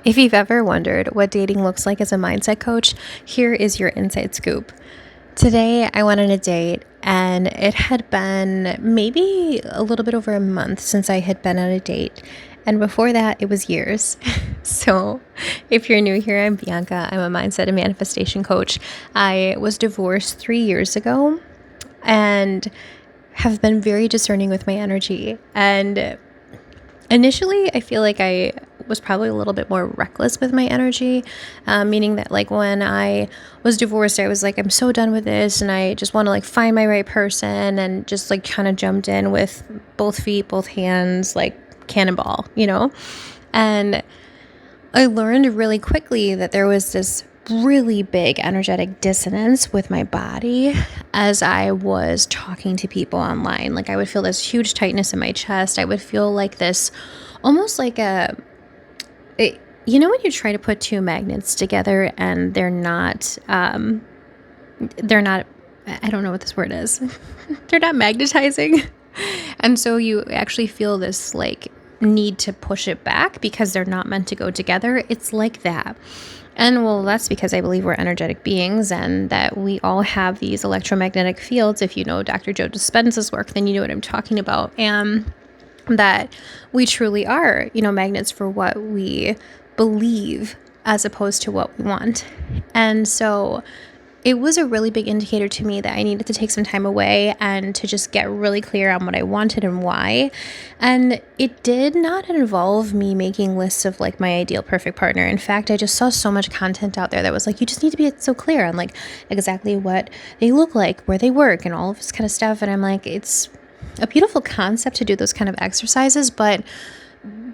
If you've ever wondered what dating looks like as a mindset coach, here is your inside scoop. Today, I went on a date, and it had been maybe a little bit over a month since I had been on a date. And before that, it was years. So, if you're new here, I'm Bianca. I'm a mindset and manifestation coach. I was divorced 3 years ago and have been very discerning with my energy. And initially, I feel like I was probably a little bit more reckless with my energy, meaning that like when I was divorced, I was like, I'm so done with this and I just want to like find my right person, and just like kind of jumped in with both feet, both hands, like cannonball, And I learned really quickly that there was this really big energetic dissonance with my body as I was talking to people online. Like I would feel this huge tightness in my chest. I would feel like this almost like when you try to put two magnets together and they're not, I don't know what this word is. They're not magnetizing. And so you actually feel this like need to push it back because they're not meant to go together. It's like that. And well, that's because I believe we're energetic beings and that we all have these electromagnetic fields. If you know Dr. Joe Dispenza's work, then you know what I'm talking about. And that we truly are, magnets for what we believe as opposed to what we want. And so it was a really big indicator to me that I needed to take some time away and to just get really clear on what I wanted and why. And it did not involve me making lists of like my ideal perfect partner. In fact, I just saw so much content out there that was like, you just need to be so clear on like exactly what they look like, where they work, and all of this kind of stuff. And I'm like, it's a beautiful concept to do those kind of exercises, but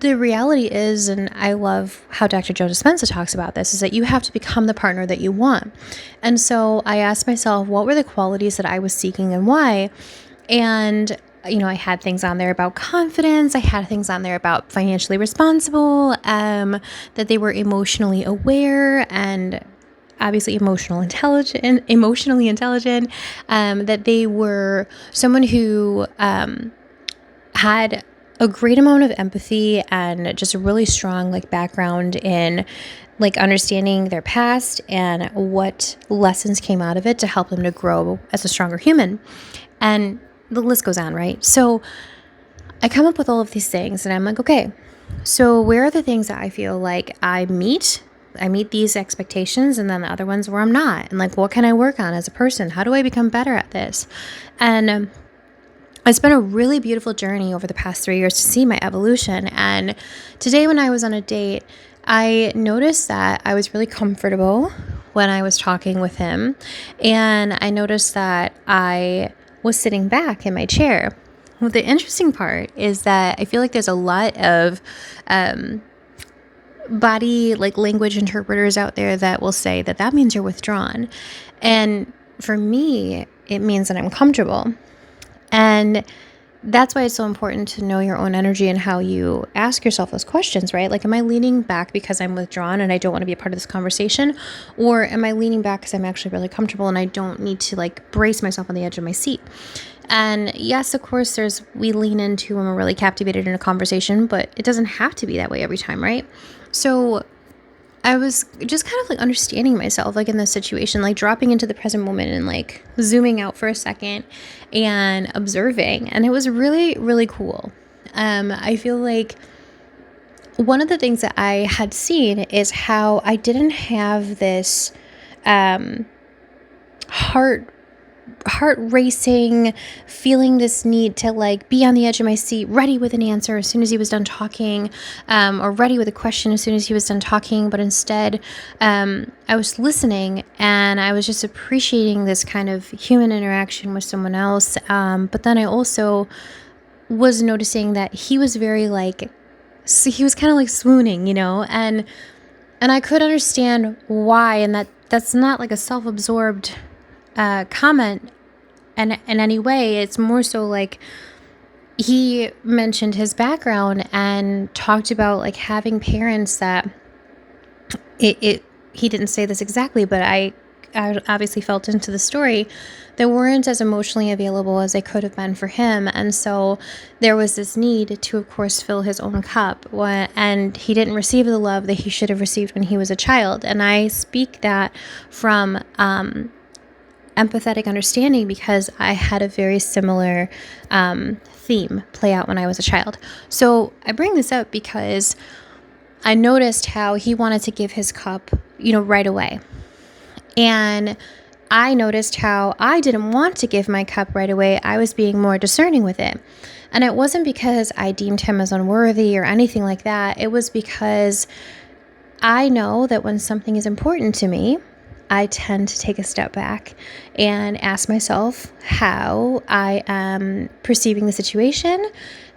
the reality is, and I love how Dr. Joe Dispenza talks about this, is that you have to become the partner that you want. And so I asked myself, what were the qualities that I was seeking and why? And I had things on there about confidence. I had things on there about financially responsible, that they were emotionally aware and obviously emotionally intelligent, that they were someone who had a great amount of empathy and just a really strong like background in like understanding their past and what lessons came out of it to help them to grow as a stronger human. And the list goes on, right? So I come up with all of these things and I'm like, okay, so where are the things that I feel like I meet these expectations, and then the other ones where I'm not? And like, what can I work on as a person? How do I become better at this? And it's been a really beautiful journey over the past 3 years to see my evolution. And today when I was on a date, I noticed that I was really comfortable when I was talking with him. And I noticed that I was sitting back in my chair. Well, the interesting part is that I feel like there's a lot of body like language interpreters out there that will say that means you're withdrawn. And for me, it means that I'm comfortable. And that's why it's so important to know your own energy and how you ask yourself those questions, right? Like, am I leaning back because I'm withdrawn and I don't want to be a part of this conversation? Or am I leaning back because I'm actually really comfortable and I don't need to like brace myself on the edge of my seat? And yes, of course, we lean into when we're really captivated in a conversation, but it doesn't have to be that way every time, right? So I was just kind of like understanding myself like in this situation, like dropping into the present moment and like zooming out for a second and observing. And it was really, really cool. I feel like one of the things that I had seen is how I didn't have this heart racing, feeling this need to like be on the edge of my seat, ready with an answer as soon as he was done talking, or ready with a question as soon as he was done talking. But instead, I was listening and I was just appreciating this kind of human interaction with someone else. But then I also was noticing that he was very like, he was kind of like swooning, and I could understand why, and that's not like a self-absorbed comment in any way. It's more so like he mentioned his background and talked about like having parents that he didn't say this exactly, but I obviously felt into the story, they weren't as emotionally available as they could have been for him. And so there was this need to, of course, fill his own cup. And he didn't receive the love that he should have received when he was a child. And I speak that from empathetic understanding because I had a very similar theme play out when I was a child. So I bring this up because I noticed how he wanted to give his cup, right away. And I noticed how I didn't want to give my cup right away. I was being more discerning with it. And it wasn't because I deemed him as unworthy or anything like that. It was because I know that when something is important to me, I tend to take a step back and ask myself how I am perceiving the situation.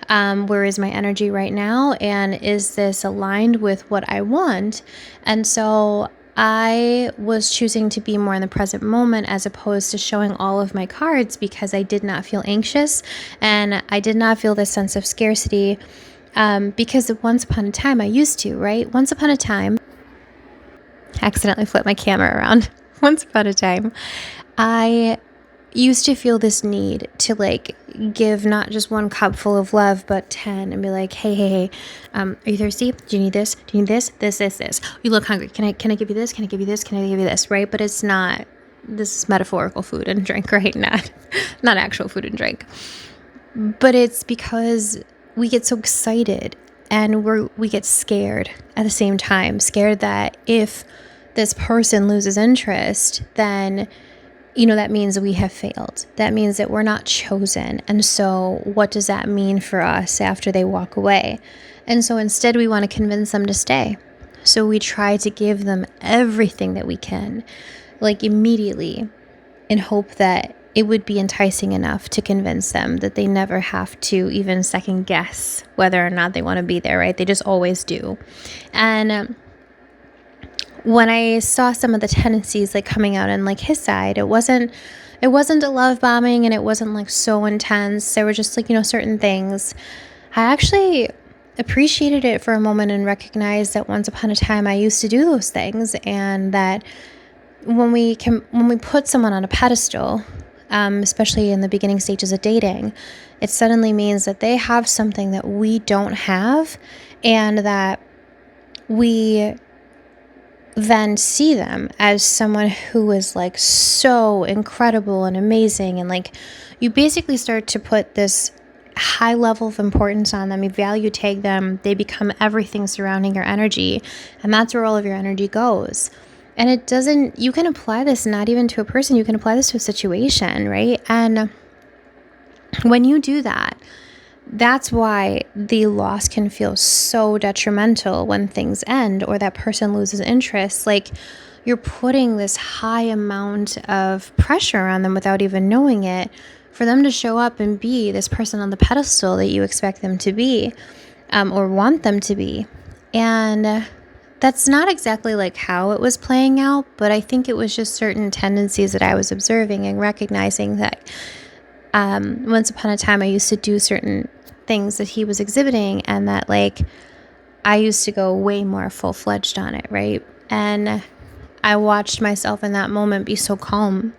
Where is my energy right now? And is this aligned with what I want? And so I was choosing to be more in the present moment as opposed to showing all of my cards because I did not feel anxious and I did not feel this sense of scarcity because once upon a time I used to, right? Once upon a time, accidentally flipped my camera around. Once upon a time, I used to feel this need to give not just one cup full of love, but 10 and be like, hey, are you thirsty? Do you need this? Do you need this? You look hungry. Can I give you this? Can I give you this? Can I give you this? Right? But it's not, this is metaphorical food and drink, right? Not actual food and drink. But it's because we get so excited and we get scared at the same time, scared that if this person loses interest, then that means we have failed. That means that we're not chosen. And so what does that mean for us after they walk away? And so instead we want to convince them to stay. So we try to give them everything that we can, immediately, in hope that it would be enticing enough to convince them that they never have to even second guess whether or not they want to be there, right? They just always do. And when I saw some of the tendencies coming out on his side, it wasn't a love bombing and it wasn't so intense. There were just certain things. I actually appreciated it for a moment and recognized that once upon a time I used to do those things, and that when we put someone on a pedestal, especially in the beginning stages of dating, it suddenly means that they have something that we don't have, and that we then see them as someone who is so incredible and amazing, and you basically start to put this high level of importance on them. You value tag them. They become everything surrounding your energy, and that's where all of your energy goes. And you can apply this not even to a person, you can apply this to a situation, right? And when you do that, that's why the loss can feel so detrimental when things end or that person loses interest. You're putting this high amount of pressure on them without even knowing it, for them to show up and be this person on the pedestal that you expect them to be, or want them to be. And that's not exactly how it was playing out, but I think it was just certain tendencies that I was observing and recognizing that once upon a time I used to do certain things that he was exhibiting, and that I used to go way more full-fledged on it, right? And I watched myself in that moment be so calm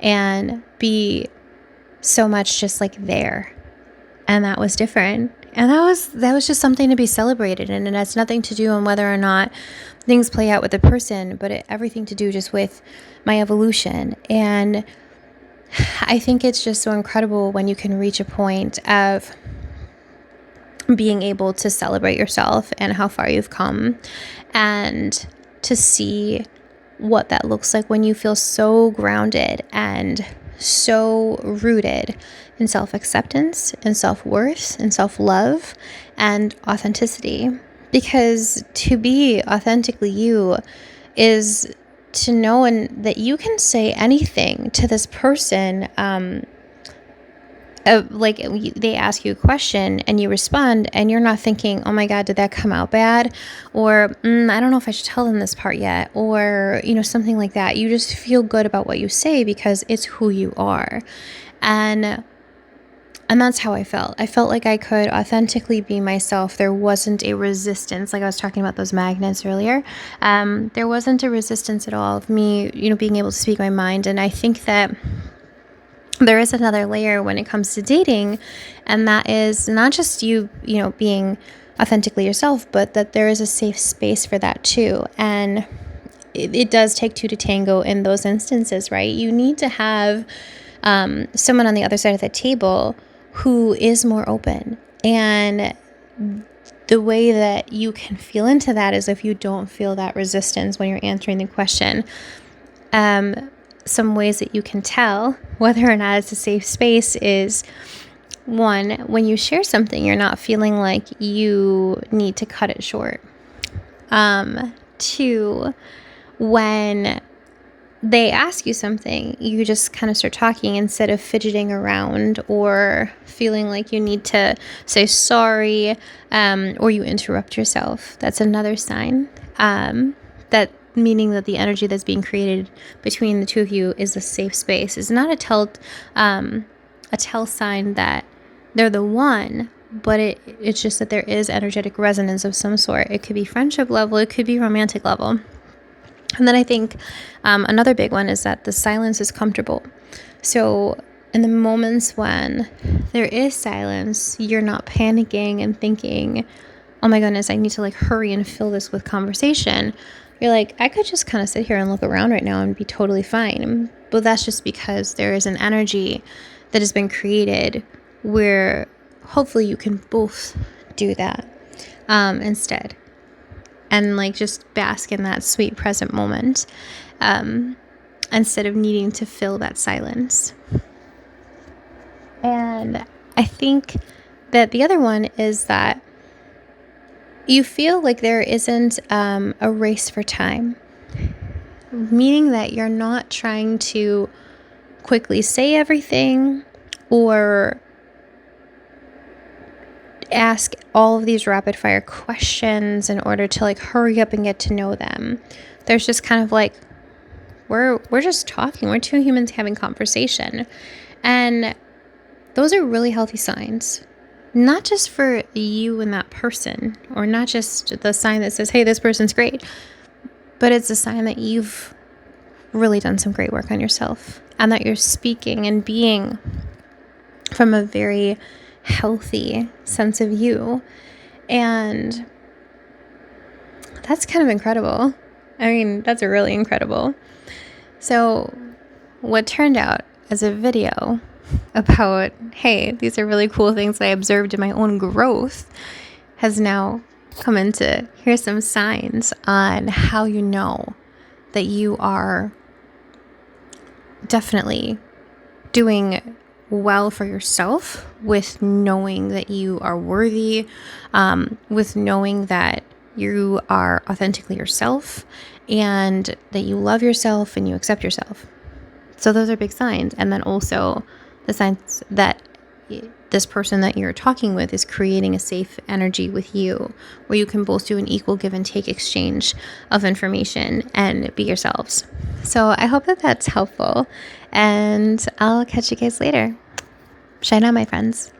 and be so much just there. And that was different. And that was just something to be celebrated. And it has nothing to do on whether or not things play out with the person, but everything to do just with my evolution. And I think it's just so incredible when you can reach a point of being able to celebrate yourself and how far you've come, and to see what that looks like when you feel so grounded and so rooted in self-acceptance and self-worth and self-love and authenticity. Because to be authentically you is to know that you can say anything to this person. They ask you a question and you respond, and you're not thinking, oh my God, did that come out bad? Or I don't know if I should tell them this part yet, or something like that. You just feel good about what you say because it's who you are. And And that's how I felt. I felt like I could authentically be myself. There wasn't a resistance, like I was talking about those magnets earlier. There wasn't a resistance at all of me, being able to speak my mind. And I think that there is another layer when it comes to dating, and that is not just you being authentically yourself, but that there is a safe space for that too. And it does take two to tango in those instances, right? You need to have someone on the other side of the table who is more open. And the way that you can feel into that is if you don't feel that resistance when you're answering the question. Some ways that you can tell whether or not it's a safe space is, one, when you share something, you're not feeling like you need to cut it short. Two, when they ask you something, you just kind of start talking instead of fidgeting around or feeling like you need to say sorry, or you interrupt yourself. That's another sign, that meaning that the energy that's being created between the two of you is a safe space. It's not a tell sign that they're the one, but it's just that there is energetic resonance of some sort. It could be friendship level, it could be romantic level. And then I think another big one is that the silence is comfortable. So in the moments when there is silence, you're not panicking and thinking, oh my goodness, I need to hurry and fill this with conversation. You're like, I could just kind of sit here and look around right now and be totally fine. But that's just because there is an energy that has been created where hopefully you can both do that instead. And just bask in that sweet present moment, instead of needing to fill that silence. And I think that the other one is that you feel like there isn't a race for time, meaning that you're not trying to quickly say everything or ask all of these rapid fire questions in order to hurry up and get to know them. There's just kind of we're just talking. We're two humans having conversation. And those are really healthy signs. Not just for you and that person, or not just the sign that says, hey, this person's great, but it's a sign that you've really done some great work on yourself and that you're speaking and being from a very healthy sense of you. And that's kind of incredible. I mean, that's really incredible. So what turned out as a video about, hey, these are really cool things that I observed in my own growth, has now come into, here's some signs on how you know that you are definitely doing well for yourself, with knowing that you are worthy, with knowing that you are authentically yourself and that you love yourself and you accept yourself. So those are big signs. And then also the signs that this person that you're talking with is creating a safe energy with you, where you can both do an equal give and take exchange of information and be yourselves. So I hope that that's helpful, and I'll catch you guys later. Shine on, my friends.